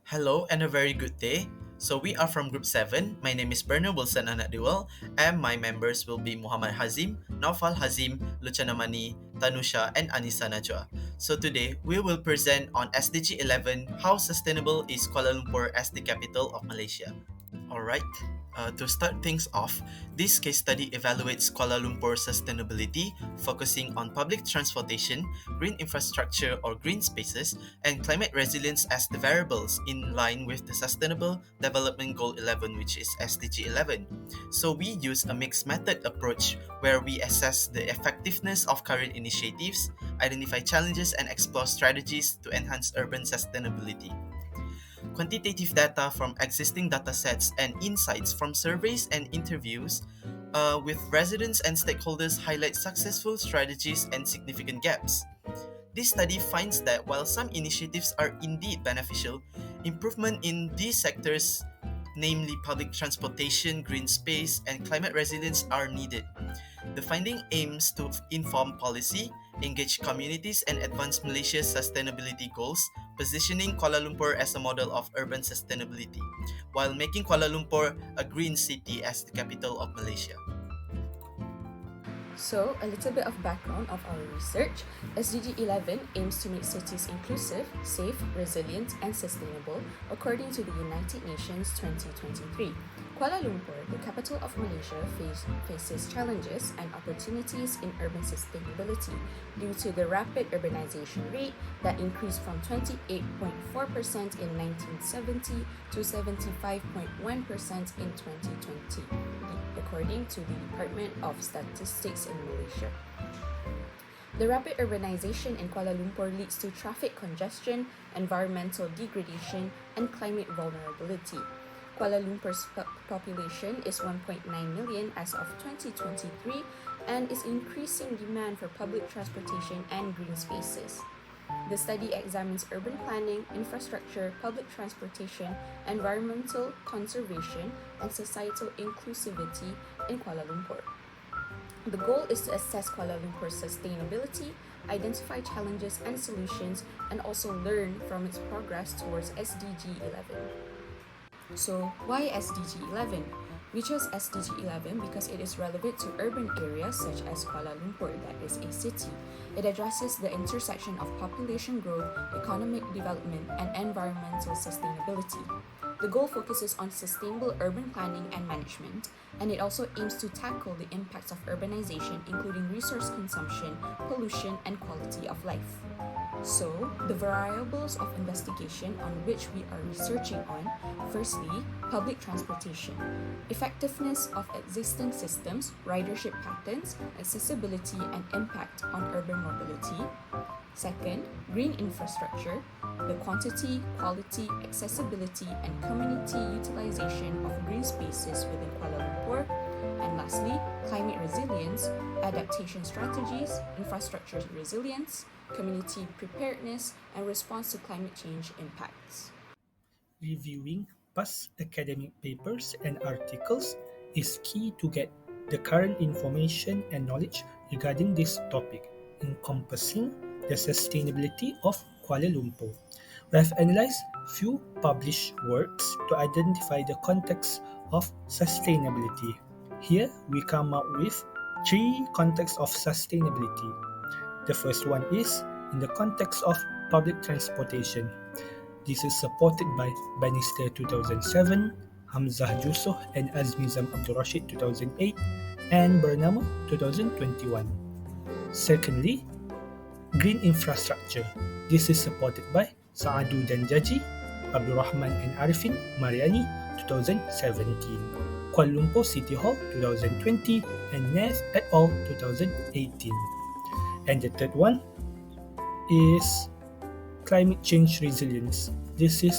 Hello and a very good day. So we are from Group 7. My name is Bernard Wilson Anadewal and my members will be Muhammad Hazim, Naufal Hazim, Lochana Mani, Thaanushaa and Anisa Najwa. So today we will present on SDG 11 how sustainable is Kuala Lumpur as the capital of Malaysia. Alright, to start things off, this case study evaluates Kuala Lumpur's sustainability, focusing on public transportation, green infrastructure or green spaces, and climate resilience as the variables in line with the Sustainable Development Goal 11, which is SDG 11. So we use a mixed method approach where we assess the effectiveness of current initiatives, identify challenges, and explore strategies to enhance urban sustainability. Quantitative data from existing datasets and insights from surveys and interviews with residents and stakeholders highlight successful strategies and significant gaps. This study finds that while some initiatives are indeed beneficial, improvement in these sectors, namely public transportation, green space, and climate resilience, are needed. The finding aims to inform policy, engage communities, and advance Malaysia's sustainability goals, positioning Kuala Lumpur as a model of urban sustainability, while making Kuala Lumpur a green city as the capital of Malaysia. So, a little bit of background of our research. SDG 11 aims to make cities inclusive, safe, resilient, and sustainable according to the United Nations 2023. Kuala Lumpur, the capital of Malaysia, faces challenges and opportunities in urban sustainability due to the rapid urbanization rate that increased from 28.4% in 1970 to 75.1% in 2020, according to the Department of Statistics in Malaysia. The rapid urbanization in Kuala Lumpur leads to traffic congestion, environmental degradation, and climate vulnerability. Kuala Lumpur's population is 1.9 million as of 2023 and is increasing demand for public transportation and green spaces. The study examines urban planning, infrastructure, public transportation, environmental conservation, and societal inclusivity in Kuala Lumpur. The goal is to assess Kuala Lumpur's sustainability, identify challenges and solutions, and also learn from its progress towards SDG 11. So, why SDG 11? We chose SDG 11 because it is relevant to urban areas such as Kuala Lumpur, that is a city. It addresses the intersection of population growth, economic development, and environmental sustainability. The goal focuses on sustainable urban planning and management, and it also aims to tackle the impacts of urbanization, including resource consumption, pollution, and quality of life. So, the variables of investigation on which we are researching on: firstly, public transportation, effectiveness of existing systems, ridership patterns, accessibility and impact on urban mobility. Second, green infrastructure, the quantity, quality, accessibility, and community utilization of green spaces within Kuala Lumpur. And lastly, climate resilience, adaptation strategies, infrastructure resilience, community preparedness, and response to climate change impacts. Reviewing past academic papers and articles is key to get the current information and knowledge regarding this topic, encompassing the sustainability of Kuala Lumpur. We have analyzed few published works to identify the context of sustainability. Here we come up with three contexts of sustainability. The first one is in the context of public transportation. This is supported by Bannister 2007, Hamzah Jusoh and Azmizam Abdul Rashid 2008, and Bernama 2021. Secondly, green infrastructure. This is supported by Saadu dan Jaji, Abdul Rahman and Arifin Mariani 2017, Kuala Lumpur City Hall 2020, and Neff et al. 2018. And the third one is climate change resilience. This is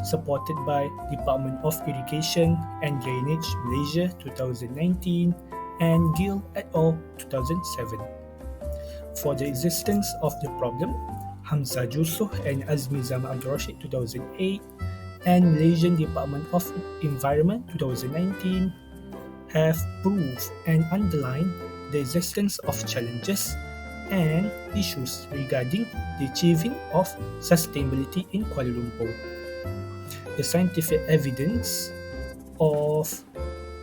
supported by Department of Irrigation and Drainage Malaysia 2019 and Gill et al. 2007. For the existence of the problem, Hamzah Jusoh and Azmizam Abdul Rashid 2008 and Malaysian Department of Environment 2019 have proved and underlined the existence of challenges and issues regarding the achieving of sustainability in Kuala Lumpur. the scientific evidence of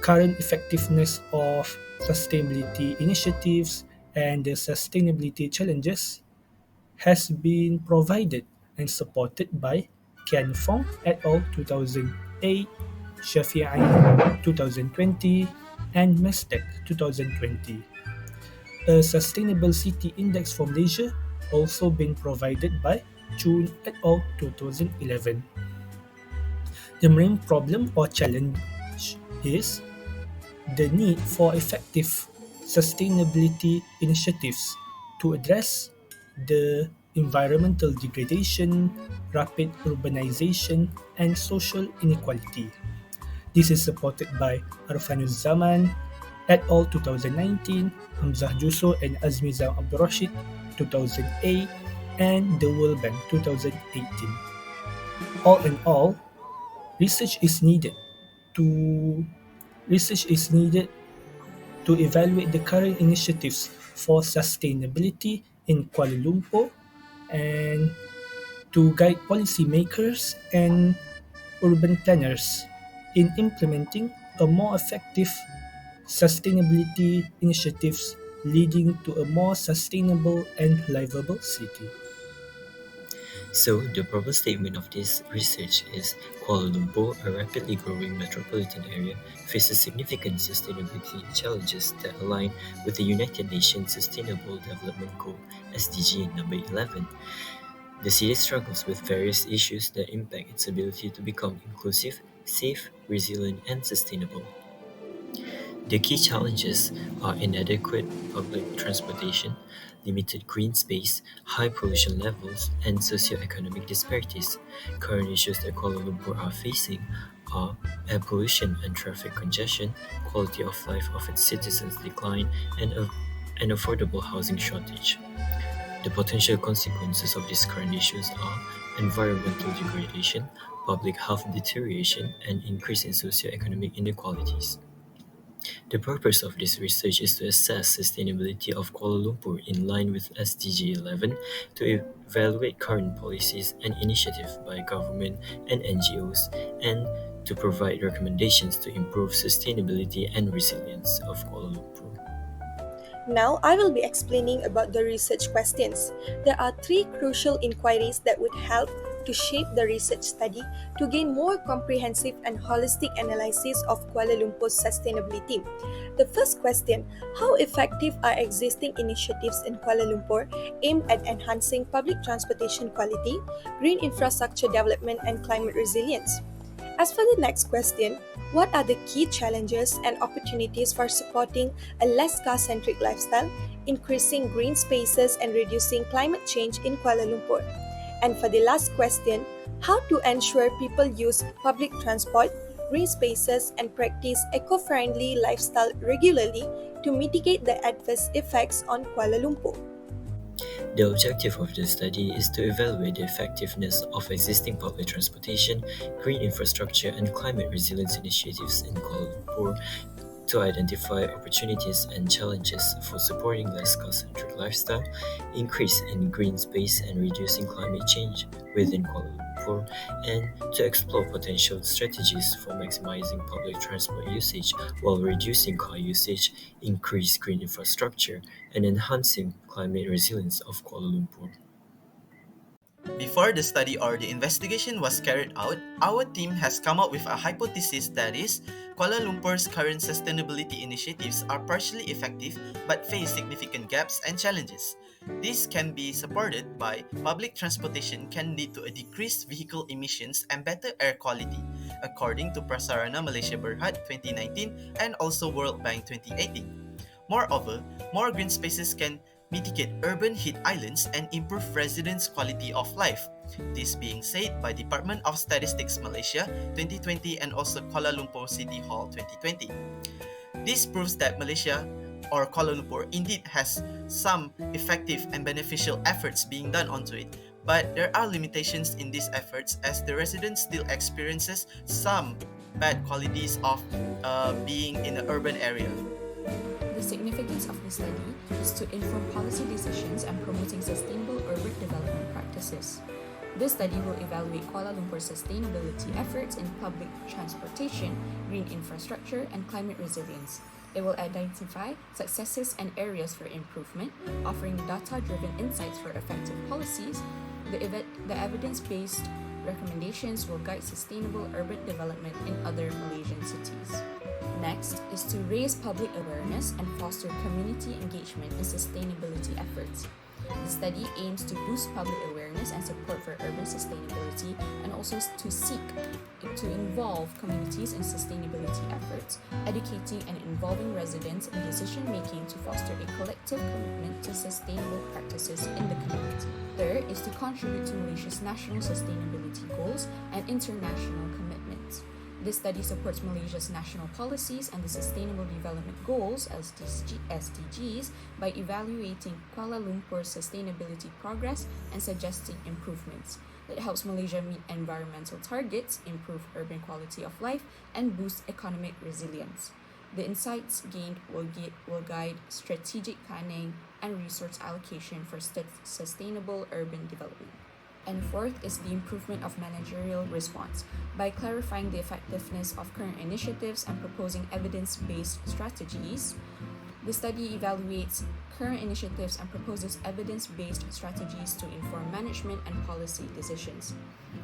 current effectiveness of sustainability initiatives and the sustainability challenges has been provided and supported by Kian Fong et al. 2008, Shafi'i 2020, and Mestek 2020. A Sustainable City Index for Malaysia also been provided by Chun et al. 2011. The main problem or challenge is the need for effective sustainability initiatives to address the environmental degradation, rapid urbanization, and social inequality. This is supported by Arfanuzaman et al. 2019, Hamzah Jusso and Azmizam Abdul Rashid 2008, and the World Bank 2018. All in all, research is needed to research is needed to evaluate the current initiatives for sustainability in Kuala Lumpur and to guide policymakers and urban planners in implementing a more effective sustainability initiatives leading to a more sustainable and livable city. So, the problem statement of this research is Kuala Lumpur, a rapidly growing metropolitan area, faces significant sustainability challenges that align with the United Nations Sustainable Development Goal (SDG) number 11. The city struggles with various issues that impact its ability to become inclusive, safe, resilient, and sustainable. The key challenges are inadequate public transportation, limited green space, high pollution levels, and socioeconomic disparities. Current issues that Kuala Lumpur are facing are air pollution and traffic congestion, quality of life of its citizens decline, and an affordable housing shortage. The potential consequences of these current issues are environmental degradation, public health deterioration, and increase in socioeconomic inequalities. The purpose of this research is to assess sustainability of Kuala Lumpur in line with SDG 11 to evaluate current policies and initiatives by government and NGOs and to provide recommendations to improve sustainability and resilience of Kuala Lumpur. Now, I will be explaining about the research questions. There are three crucial inquiries that would help to shape the research study to gain more comprehensive and holistic analysis of Kuala Lumpur's sustainability. The first question: how effective are existing initiatives in Kuala Lumpur aimed at enhancing public transportation quality, green infrastructure development, and climate resilience? As for the next question, what are the key challenges and opportunities for supporting a less car-centric lifestyle, increasing green spaces, and reducing climate change in Kuala Lumpur? And for the last question, how to ensure people use public transport, green spaces, and practice eco-friendly lifestyle regularly to mitigate the adverse effects on Kuala Lumpur? The objective of the study is to evaluate the effectiveness of existing public transportation, green infrastructure, and climate resilience initiatives in Kuala Lumpur to identify opportunities and challenges for supporting less car-centric lifestyle, increase in green space and reducing climate change within Kuala Lumpur, and to explore potential strategies for maximizing public transport usage while reducing car usage, increase green infrastructure, and enhancing climate resilience of Kuala Lumpur. Before the study or the investigation was carried out, our team has come up with a hypothesis that is, Kuala Lumpur's current sustainability initiatives are partially effective but face significant gaps and challenges. This can be supported by public transportation can lead to a decreased vehicle emissions and better air quality, according to Prasarana Malaysia Berhad 2019 and also World Bank 2018. Moreover, more green spaces can mitigate urban heat islands and improve residents' quality of life. This being said by Department of Statistics Malaysia 2020 and also Kuala Lumpur City Hall 2020. This proves that Malaysia or Kuala Lumpur indeed has some effective and beneficial efforts being done onto it, but there are limitations in these efforts as the residents still experiences some bad qualities of being in an urban area. The significance of the study is to inform policy decisions and promoting sustainable urban development practices. This study will evaluate Kuala Lumpur's sustainability efforts in public transportation, green infrastructure, and climate resilience. It will identify successes and areas for improvement, offering data-driven insights for effective policies. The evidence-based recommendations will guide sustainable urban development in other Malaysian cities. Next is to raise public awareness and foster community engagement in sustainability efforts. The study aims to boost public awareness and support for urban sustainability and also to seek to involve communities in sustainability efforts, educating and involving residents in decision making to foster a collective commitment to sustainable practices in the community. Third is to contribute to Malaysia's national sustainability goals and international commitments. This study supports Malaysia's national policies and the Sustainable Development Goals (SDGs) by evaluating Kuala Lumpur's sustainability progress and suggesting improvements. It helps Malaysia meet environmental targets, improve urban quality of life, and boost economic resilience. The insights gained will guide strategic planning and resource allocation for sustainable urban development. And fourth is the improvement of managerial response. By clarifying the effectiveness of current initiatives and proposing evidence-based strategies, the study evaluates current initiatives and proposes evidence-based strategies to inform management and policy decisions.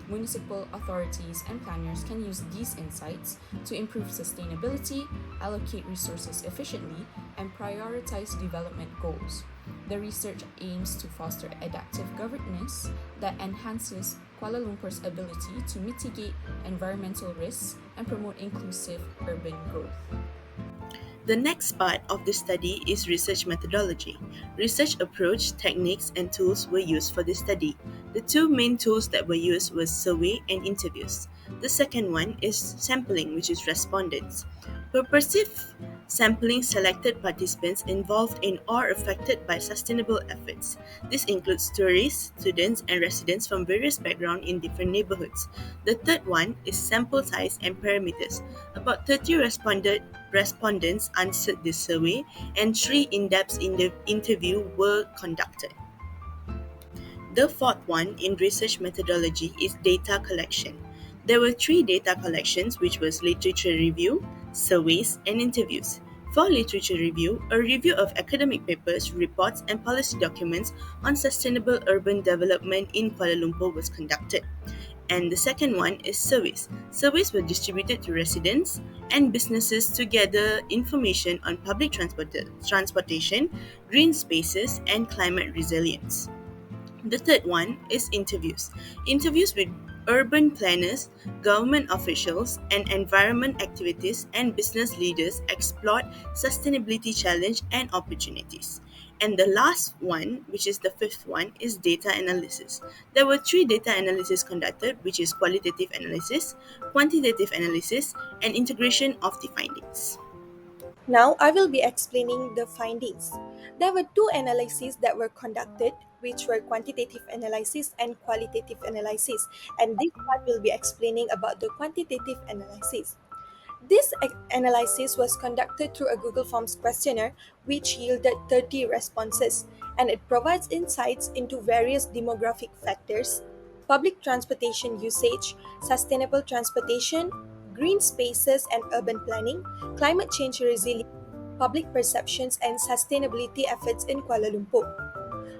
Municipal authorities and planners can use these insights to improve sustainability, allocate resources efficiently, and prioritize development goals. The research aims to foster adaptive governance that enhances Kuala Lumpur's ability to mitigate environmental risks and promote inclusive urban growth. The next part of the study is research methodology. Research approach, techniques, and tools were used for this study. The two main tools that were used were survey and interviews. The second one is sampling, which is respondents. Purposive sampling selected participants involved in or affected by sustainable efforts. This includes tourists, students, and residents from various backgrounds in different neighborhoods. The third one is sample size and parameters. About 30 respondents answered this survey, and 3 in-depth interviews were conducted. The fourth one in research methodology is data collection. There were 3 data collections, which was literature review, surveys, and interviews. For literature review, a review of academic papers, reports, and policy documents on sustainable urban development in Kuala Lumpur was conducted. And the second one is surveys. Surveys were distributed to residents and businesses to gather information on public transportation, green spaces, and climate resilience. The third one is interviews. Interviews with urban planners, government officials, and environment activists and business leaders explored sustainability challenges and opportunities. And the last one, which is the fifth one, is data analysis. There were 3 data analyses conducted, which is qualitative analysis, quantitative analysis, and integration of the findings. Now I will be explaining the findings. There were 2 analyses that were conducted, which were quantitative analysis and qualitative analysis, and this part will be explaining about the quantitative analysis. This analysis was conducted through a Google Forms questionnaire which yielded 30 responses, and it provides insights into various demographic factors: public transportation usage, sustainable transportation, green spaces and urban planning, climate change resilience, public perceptions, and sustainability efforts in Kuala Lumpur.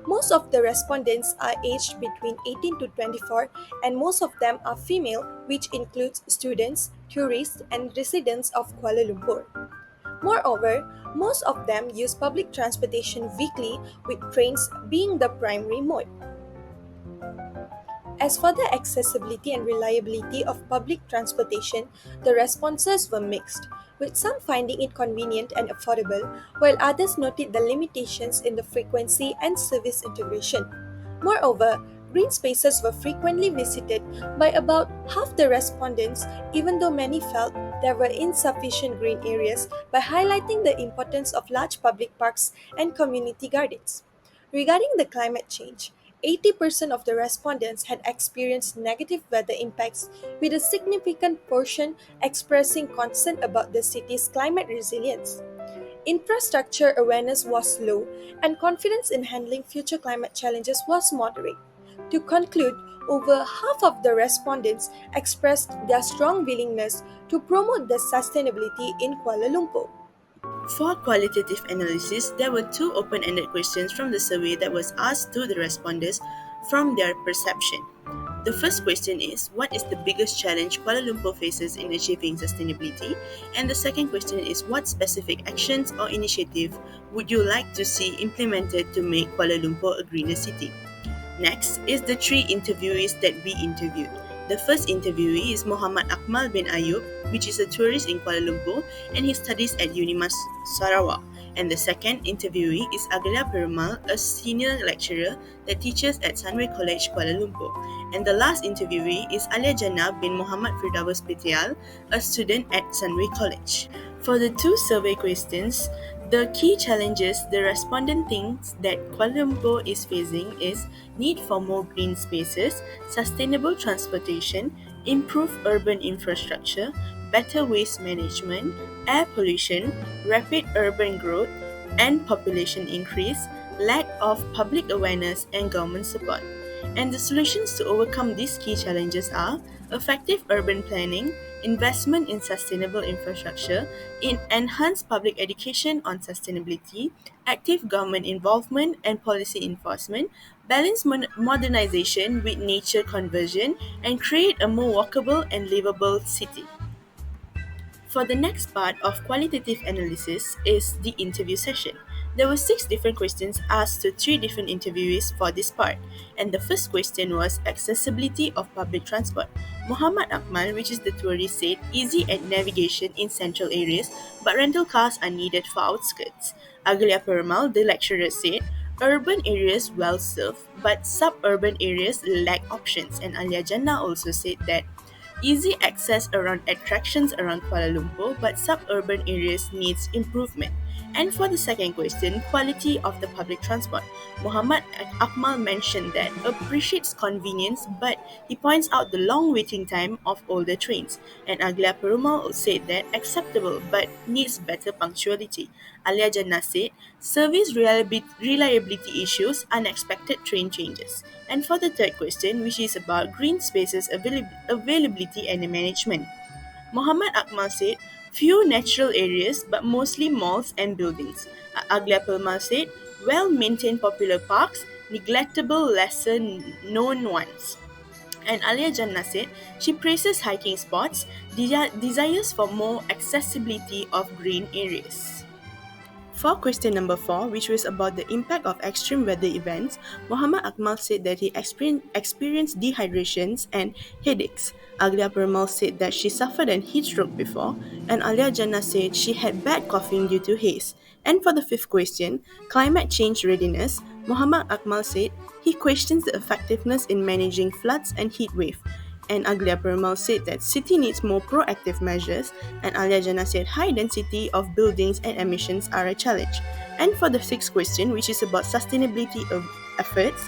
Most of the respondents are aged between 18 to 24, and most of them are female, which includes students, tourists, and residents of Kuala Lumpur. Moreover, most of them use public transportation weekly, with trains being the primary mode. As for the accessibility and reliability of public transportation, the responses were mixed, with some finding it convenient and affordable, while others noted the limitations in the frequency and service integration. Moreover, green spaces were frequently visited by about half the respondents, even though many felt there were insufficient green areas, by highlighting the importance of large public parks and community gardens. Regarding the climate change, 80% of the respondents had experienced negative weather impacts, with a significant portion expressing concern about the city's climate resilience. Infrastructure awareness was low, and confidence in handling future climate challenges was moderate. To conclude, over half of the respondents expressed their strong willingness to promote the sustainability in Kuala Lumpur. For qualitative analysis, there were two open-ended questions from the survey that was asked to the respondents from their perception. The first question is, what is the biggest challenge Kuala Lumpur faces in achieving sustainability? And the second question is, what specific actions or initiative would you like to see implemented to make Kuala Lumpur a greener city? Next is the three interviewees that we interviewed. The first interviewee is Muhammad Akmal bin Ayub, which is a tourist in Kuala Lumpur and he studies at Unimas Sarawak. And the second interviewee is Aglia Perumal, a senior lecturer that teaches at Sunway College, Kuala Lumpur. And the last interviewee is Alia Jannah bin Muhammad Firdaus Petial, a student at Sunway College. For the two survey questions, the key challenges the respondent thinks that Kuala Lumpur is facing is need for more green spaces, sustainable transportation, improved urban infrastructure, better waste management, air pollution, rapid urban growth and population increase, lack of public awareness and government support. And the solutions to overcome these key challenges are effective urban planning, investment in sustainable infrastructure, in enhanced public education on sustainability, active government involvement and policy enforcement, balanced modernization with nature conversion, and create a more walkable and livable city. For the next part of qualitative analysis is the interview session. There were 6 different questions asked to 3 different interviewees for this part. And the first question was accessibility of public transport. Muhammad Akmal, which is the tourist, said easy at navigation in central areas, but rental cars are needed for outskirts. Aglia Perumal, the lecturer, said urban areas well served, but suburban areas lack options. And Alia Jannah also said that easy access around attractions around Kuala Lumpur, but suburban areas needs improvement. And for the second question, quality of the public transport. Muhammad Akmal mentioned that appreciates convenience, but he points out the long waiting time of older trains. And Aglia Perumal said that acceptable, but needs better punctuality. Alia Jannah said service reliability issues, unexpected train changes. And for the third question, which is about green spaces availability and management, Muhammad Akmal said, few natural areas but mostly malls and buildings. Aglia Perumal said, well-maintained popular parks, neglectable lesser known ones. And Alia Jannah said, she praises hiking spots, desires for more accessibility of green areas. For question number 4, which was about the impact of extreme weather events, Muhammad Akmal said that he experienced dehydrations and headaches. Aglia Perumal said that she suffered an heat stroke before, and Alia Jannah said she had bad coughing due to haze. And for the fifth question, climate change readiness, Muhammad Akmal said he questions the effectiveness in managing floods and heat wave. And Aglia Perumal said that city needs more proactive measures, and Alia Jannah said high density of buildings and emissions are a challenge. And for the sixth question, which is about sustainability of efforts,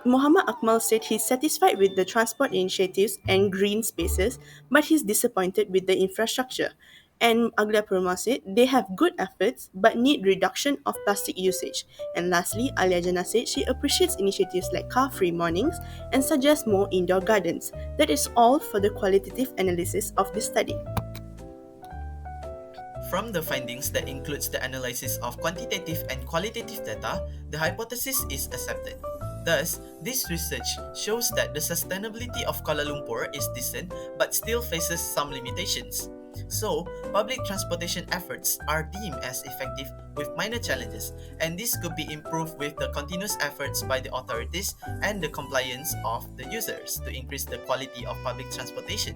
Muhammad Akmal said he's satisfied with the transport initiatives and green spaces, but he's disappointed with the infrastructure. And Aglia Perumal said they have good efforts but need reduction of plastic usage. And lastly, Alia Jannah said she appreciates initiatives like car-free mornings and suggests more indoor gardens. That is all for the qualitative analysis of the study. From the findings that includes the analysis of quantitative and qualitative data, the hypothesis is accepted. Thus, this research shows that the sustainability of Kuala Lumpur is decent but still faces some limitations. So, public transportation efforts are deemed as effective with minor challenges, and this could be improved with the continuous efforts by the authorities and the compliance of the users to increase the quality of public transportation.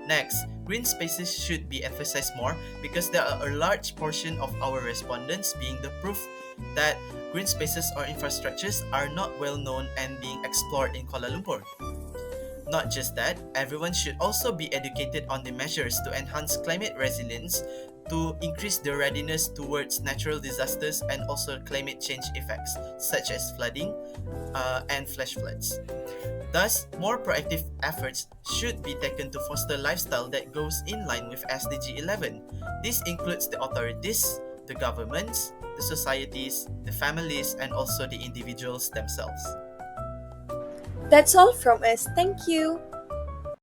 Next, green spaces should be emphasized more because there are a large portion of our respondents being the proof that green spaces or infrastructures are not well known and being explored in Kuala Lumpur. Not just that, everyone should also be educated on the measures to enhance climate resilience, to increase their readiness towards natural disasters and also climate change effects, such as flooding and flash floods. Thus, more proactive efforts should be taken to foster a lifestyle that goes in line with SDG 11. This includes the authorities, the governments, the societies, the families, and also the individuals themselves. That's all from us. Thank you.